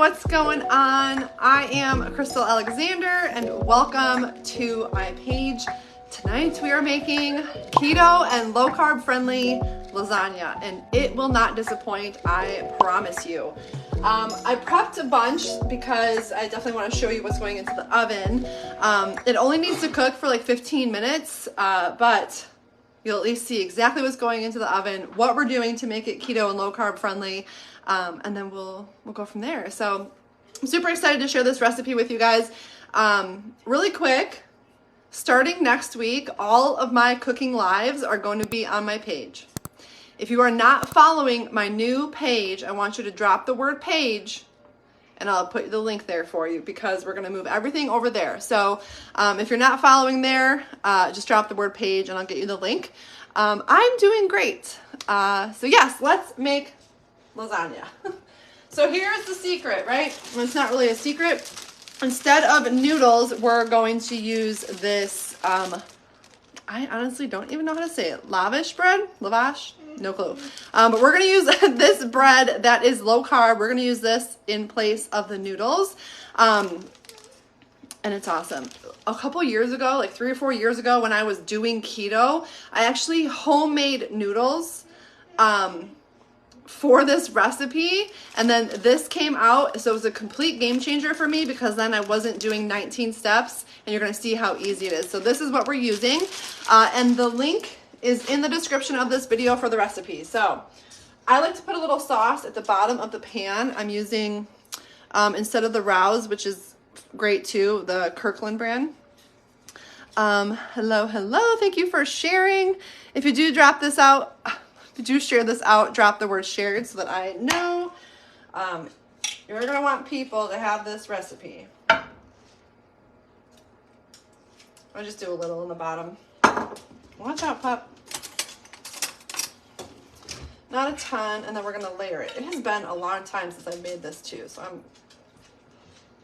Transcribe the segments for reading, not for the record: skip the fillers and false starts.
what's going on? I am Crystal Alexander and welcome to my page. Tonight we are making keto and low carb friendly lasagna and it will not disappoint, I promise you. I prepped a bunch because I definitely want to show you what's going into the oven. It only needs to cook for like 15 minutes, but you'll at least see exactly what's going into the oven, what we're doing to make it keto and low carb friendly, and then we'll go from there. So I'm super excited to share this recipe with you guys. Really quick, starting next week, all of my cooking lives are going to be on my page. If you are not following my new page, I want you to drop the word page and I'll put the link there for you because we're going to move everything over there. So if you're not following there, just drop the word page and I'll get you the link. I'm doing great. So yes, let's make lasagna. So here's the secret, right? Well, it's not really a secret. Instead of noodles, we're going to use this, I honestly don't even know how to say it. Lavash bread? Lavash? No clue. But we're going to use this bread that is low carb. We're going to use this in place of the noodles. And it's awesome. A couple years ago, like 3 or 4 years ago when I was doing keto, I actually homemade noodles for this recipe. And then this came out. So it was a complete game changer for me because then I wasn't doing 19 steps and you're going to see how easy it is. So this is what we're using. And the link is in the description of this video for the recipe. So I like to put a little sauce at the bottom of the pan. I'm using, instead of the Rouse, which is great too, the Kirkland brand. Hello. Thank you for sharing. If you do drop this out, if you do share this out, drop the word shared so that I know. You're going to want people to have this recipe. I'll just do a little in the bottom. Watch out, pup. Not a ton, and then we're gonna layer it. It has been a long time since I've made this too, so I'm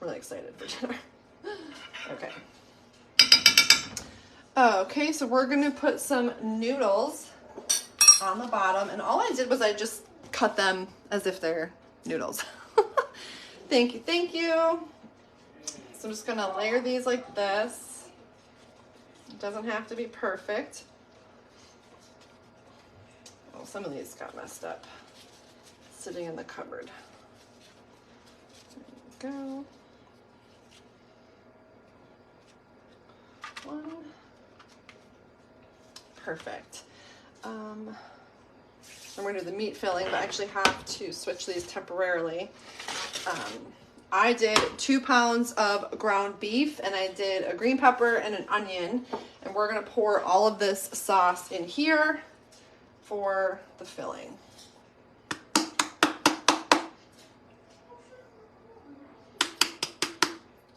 really excited for dinner. Okay. Okay, so we're gonna put some noodles on the bottom, and all I did was I just cut them as if they're noodles. Thank you. So I'm just gonna layer these like this. It doesn't have to be perfect. Oh, some of these got messed up. Sitting in the cupboard. There we go. One. Perfect. I'm going to do the meat filling, but I actually have to switch these temporarily. I did 2 pounds of ground beef and I did a green pepper and an onion, and we're going to pour all of this sauce in here for the filling. There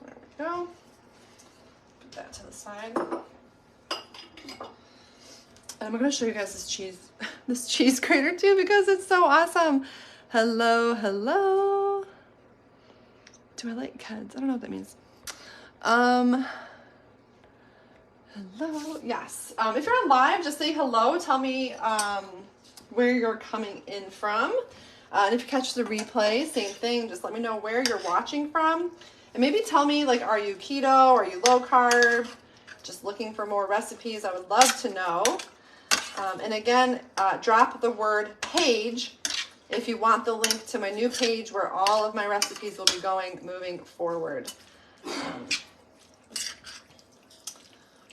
we go. Put that to the side. And I'm going to show you guys this cheese grater too because it's so awesome. Hello. Do I like kids? I don't know what that means. Hello. Yes. If you're on live, just say hello. Tell me where you're coming in from. And if you catch the replay, same thing. Just let me know where you're watching from. And maybe tell me, like, are you keto? Are you low carb? Just looking for more recipes. I would love to know. And again, drop the word page if you want the link to my new page where all of my recipes will be going moving forward.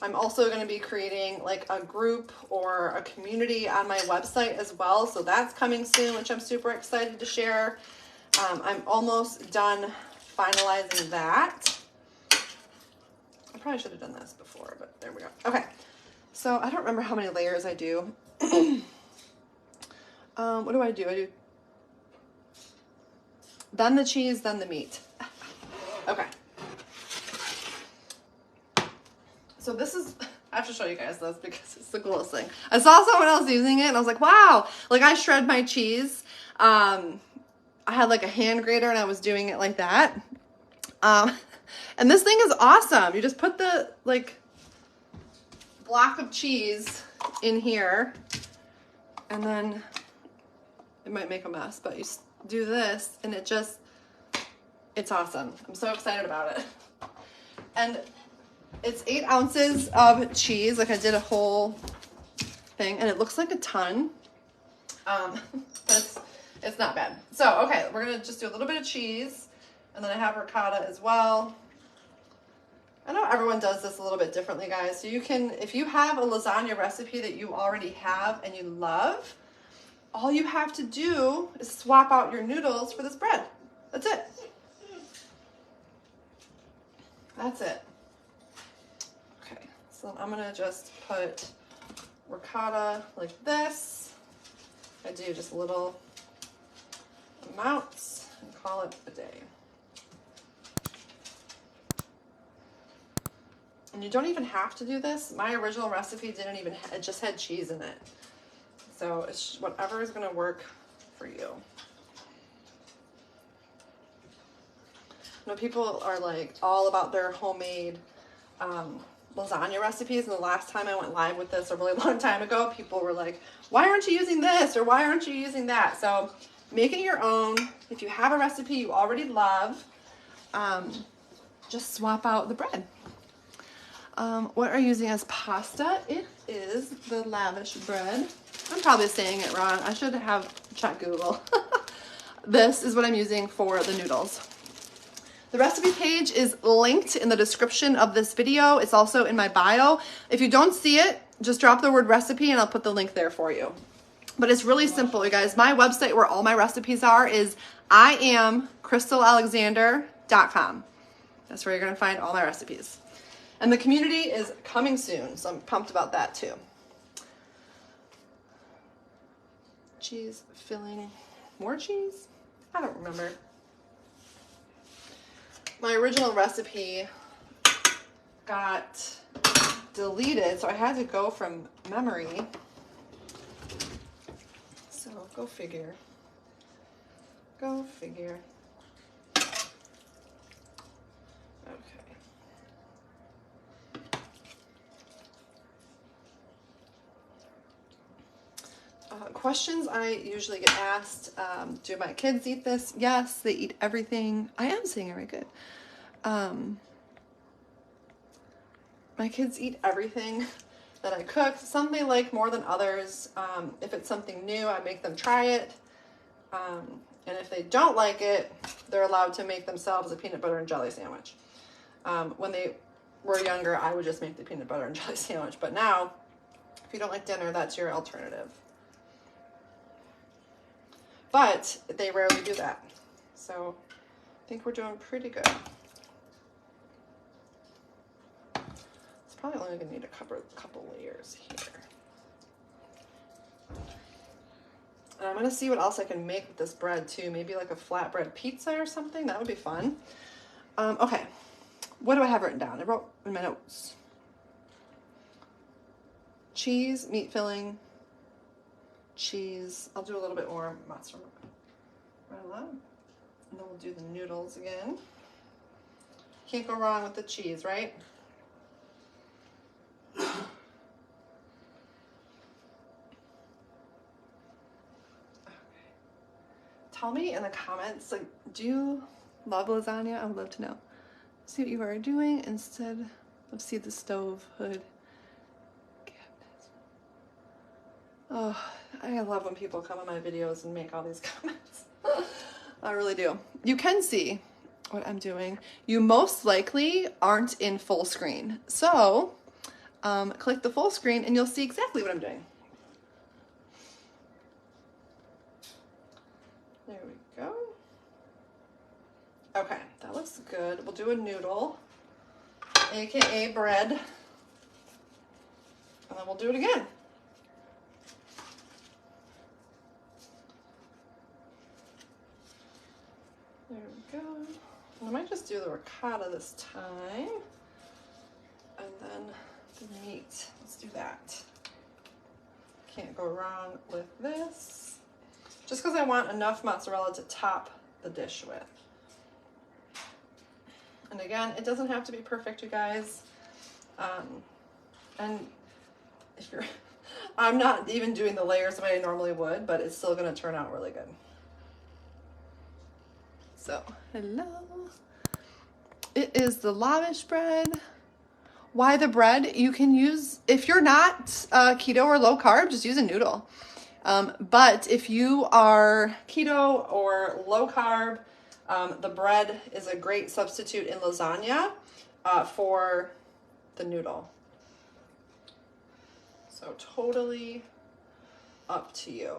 I'm also going to be creating like a group or a community on my website as well. So that's coming soon, which I'm super excited to share. I'm almost done finalizing that. I probably should have done this before, but there we go. Okay. So I don't remember how many layers I do. What do? I do then the cheese, then the meat. Okay. So this is, I have to show you guys this because it's the coolest thing. I saw someone else using it and I was like, wow. Like I shred my cheese. I had like a hand grater and I was doing it like that. And this thing is awesome. You just put the like block of cheese in here and then it might make a mess, but you do this and it just It's awesome. I'm so excited about it. And it's 8 ounces of cheese. Like I did a whole thing and it looks like a ton. It's not bad. So, okay, we're gonna just do a little bit of cheese and then I have ricotta as well. I know everyone does this a little bit differently, guys. So you can, if you have a lasagna recipe that you already have and you love, all you have to do is swap out your noodles for this bread. That's it. That's it. Okay, so I'm gonna just put ricotta like this. I do just little amounts and call it a day. And you don't even have to do this. My original recipe didn't even, it just had cheese in it. So it's whatever is gonna work for you. You know, people are like all about their homemade lasagna recipes. And the last time I went live with this a really long time ago, people were like, why aren't you using this? Or why aren't you using that? So make it your own. If you have a recipe you already love, just swap out the bread. What are you using as pasta? It is the lavish bread. I'm probably saying it wrong. I should have checked Google. This is what I'm using for the noodles. The recipe page is linked in the description of this video. It's also in my bio. If you don't see it, just drop the word recipe and I'll put the link there for you. But it's really simple, you guys. My website where all my recipes are is IamCrystalAlexander.com. That's where you're gonna find all my recipes. And the community is coming soon, so I'm pumped about that too. Cheese filling, more cheese? I don't remember. My original recipe got deleted, so I had to go from memory. So go figure. Go figure. Questions I usually get asked, do my kids eat this? Yes, they eat everything. I am saying it very good. My kids eat everything that I cook. Some they like more than others. If it's something new, I make them try it. And if they don't like it, they're allowed to make themselves a peanut butter and jelly sandwich. When they were younger, I would just make the peanut butter and jelly sandwich. But now, if you don't like dinner, that's your alternative. But they rarely do that. So I think we're doing pretty good. It's probably only gonna need a couple layers here. And I'm gonna see what else I can make with this bread too. Maybe like a flatbread pizza or something. That would be fun. Okay, what do I have written down? I wrote in my notes. Cheese, meat filling, cheese. I'll do a little bit more mozzarella. And then we'll do the noodles again. Can't go wrong with the cheese, right? Okay. Tell me in the comments, like, do you love lasagna? I would love to know. See what you are doing instead of see the stove hood. Oh, I love when people come on my videos and make all these comments. I really do. You can see what I'm doing. You most likely aren't in full screen. So click the full screen and you'll see exactly what I'm doing. There we go. Okay, that looks good. We'll do a noodle, AKA bread. And then we'll do it again. There we go. I might just do the ricotta this time. And then the meat. Let's do that. Can't go wrong with this. Just because I want enough mozzarella to top the dish with. And again, it doesn't have to be perfect, you guys. And if you're, I'm not even doing the layers the way I normally would, but it's still going to turn out really good. So, hello. It is the lavish bread. Why the bread? You can use, if you're not keto or low carb, just use a noodle. But if you are keto or low carb, the bread is a great substitute in lasagna for the noodle. So totally up to you.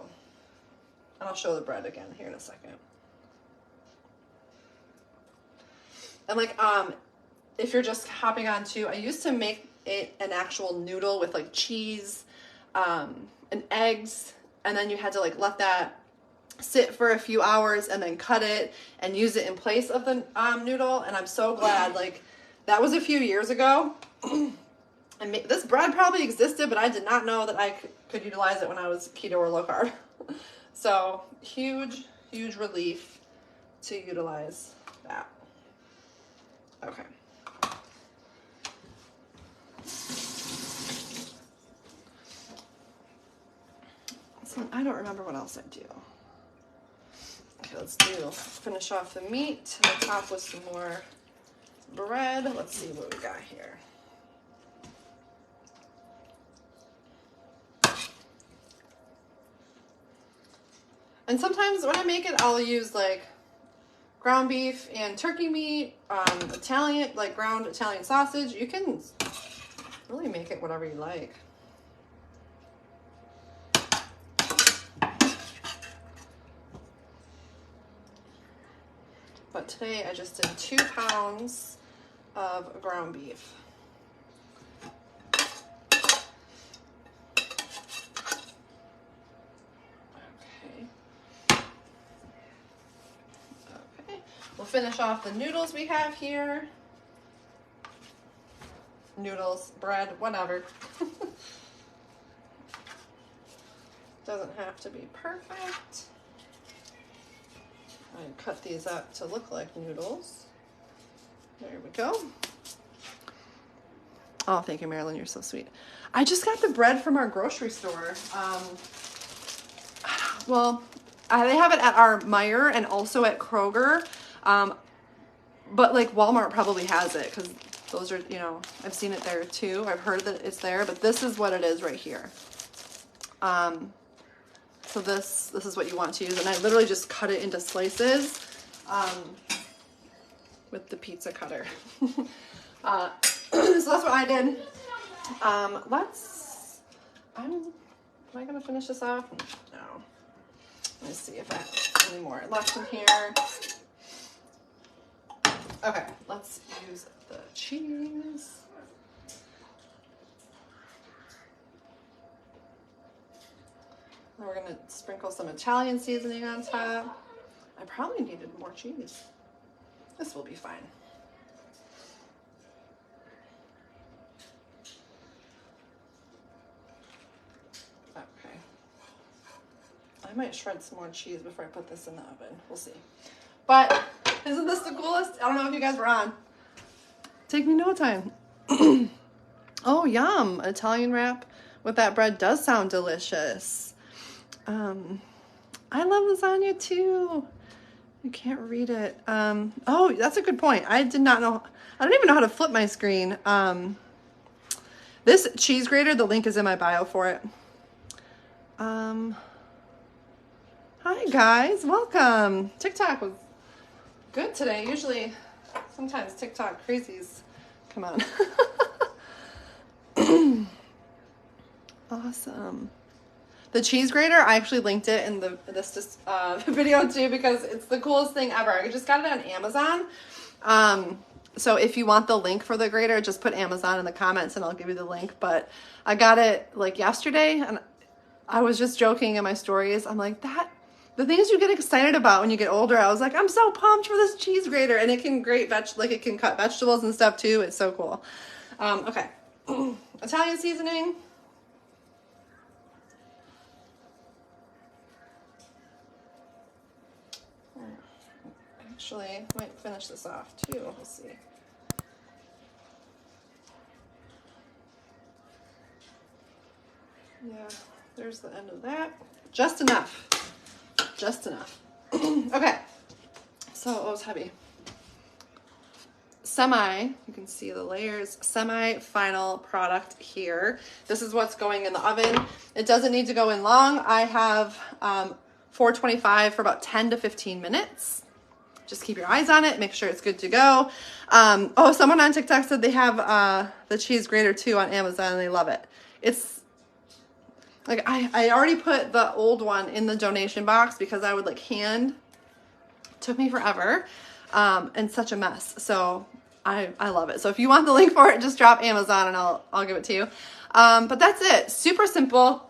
And I'll show the bread again here in a second. And like, if you're just hopping on to, I used to make it an actual noodle with like cheese and eggs, and then you had to like let that sit for a few hours and then cut it and use it in place of the noodle. And I'm so glad, like, that was a few years ago. And this bread probably existed, but I did not know that I could utilize it when I was keto or low carb. So huge relief to utilize that. Okay. So I don't remember what else I do. Okay, let's finish off the meat. I'll top with some more bread. Let's see what we got here. And sometimes when I make it, I'll use like ground beef and turkey meat, Italian, like ground Italian sausage. You can really make it whatever you like. But today I just did 2 pounds of ground beef. We'll finish off the noodles we have here. Noodles, bread, whatever. Doesn't have to be perfect. I cut these up to look like noodles. There we go. Oh, thank you, Marilyn. You're so sweet. I just got the bread from our grocery store. Well, they have it at our Meijer and also at Kroger. But like Walmart probably has it because those are, you know, I've seen it there too. I've heard that it's there, but this is what it is right here. So this is what you want to use. And I literally just cut it into slices, with the pizza cutter. So that's what I did. Am I going to finish this off? No. Let me see if I have any more left in here. Okay, let's use the cheese. Now we're going to sprinkle some Italian seasoning on top. I probably needed more cheese. This will be fine. Okay. I might shred some more cheese before I put this in the oven. We'll see. But isn't this the coolest? I don't know if you guys were on. Take me no time. Oh, yum. Italian wrap with that bread does sound delicious. I love lasagna too. I can't read it. Oh, that's a good point. I did not know. I don't even know how to flip my screen. This cheese grater, the link is in my bio for it. Hi guys, welcome. TikTok was good today. Usually, sometimes TikTok crazies come on. Awesome. The cheese grater, I actually linked it in this video too because it's the coolest thing ever. I just got it on Amazon. So if you want the link for the grater, just put Amazon in the comments and I'll give you the link. But I got it like yesterday and I was just joking in my stories. I'm like, the things you get excited about when you get older, I was like, I'm so pumped for this cheese grater, and it can it can cut vegetables and stuff too. It's so cool. Okay, Italian seasoning. Actually, I might finish this off too. We'll see. Yeah, there's the end of that. Just enough. Just enough. Okay, So, it's heavy. You can see the layers, semi-final product here. This is what's going in the oven. It doesn't need to go in long. I have 425 for about 10 to 15 minutes. Just keep your eyes on it, make sure it's good to go. Oh, someone on TikTok said they have the cheese grater too on Amazon and they love it. It's like, I already put the old one in the donation box because I would like hand, took me forever, and such a mess. So I love it. So if you want the link for it, just drop Amazon and I'll give it to you. But that's it. Super simple.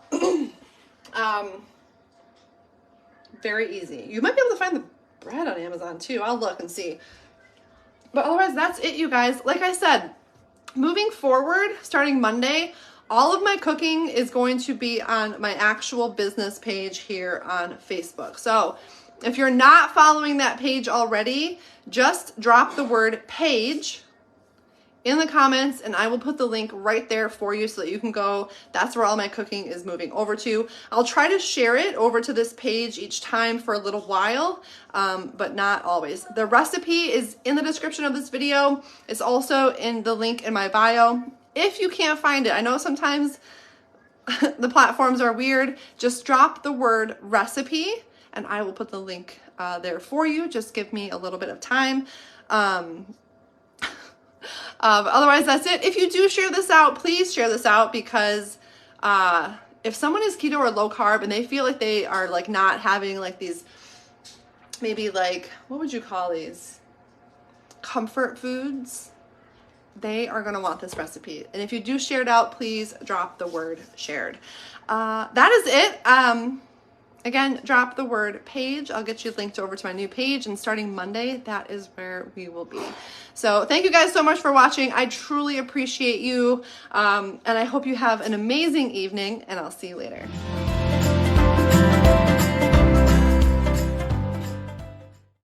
Very easy. You might be able to find the bread on Amazon too. I'll look and see. But otherwise, that's it, you guys. Like I said, moving forward, starting Monday, all of my cooking is going to be on my actual business page here on Facebook. So if you're not following that page already, just drop the word page in the comments and I will put the link right there for you so that you can go. That's where all my cooking is moving over to. I'll try to share it over to this page each time for a little while, but not always. The recipe is in the description of this video. It's also in the link in my bio. If you can't find it, I know sometimes the platforms are weird, just drop the word recipe and I will put the link there for you. Just give me a little bit of time. Otherwise, that's it. If you do share this out, please share this out because if someone is keto or low carb and they feel like they are like not having like these, maybe like, what would you call these? Comfort foods. They are going to want this recipe. And if you do share it out, please drop the word shared. That is it. Again, drop the word page. I'll get you linked over to my new page, and starting Monday, that is where we will be. So thank you guys so much for watching. I truly appreciate you. And I hope you have an amazing evening, and I'll see you later.